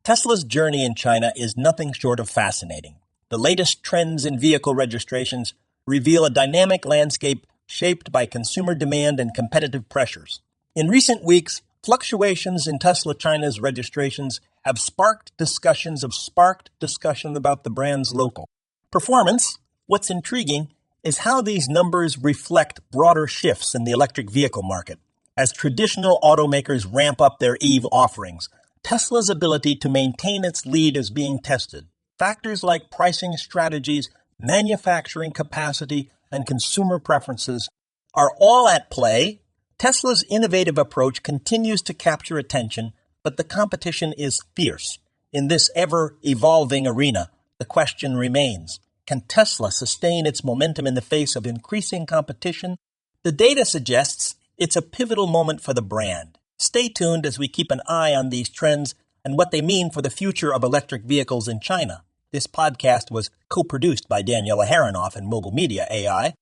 Tesla's journey in China is nothing short of fascinating. The latest trends in vehicle registrations reveal a dynamic landscape shaped by consumer demand and competitive pressures. In recent weeks, fluctuations in Tesla China's registrations have sparked discussion about the brand's local performance. What's intriguing is how these numbers reflect broader shifts in the electric vehicle market. As traditional automakers ramp up their EV offerings, Tesla's ability to maintain its lead is being tested. Factors like pricing strategies, manufacturing capacity, and consumer preferences are all at play. Tesla's innovative approach continues to capture attention, but the competition is fierce. In this ever-evolving arena, the question remains, can Tesla sustain its momentum in the face of increasing competition? The data suggests it's a pivotal moment for the brand. Stay tuned as we keep an eye on these trends and what they mean for the future of electric vehicles in China. This podcast was co-produced by Daniela Haranoff and Mogul Media AI.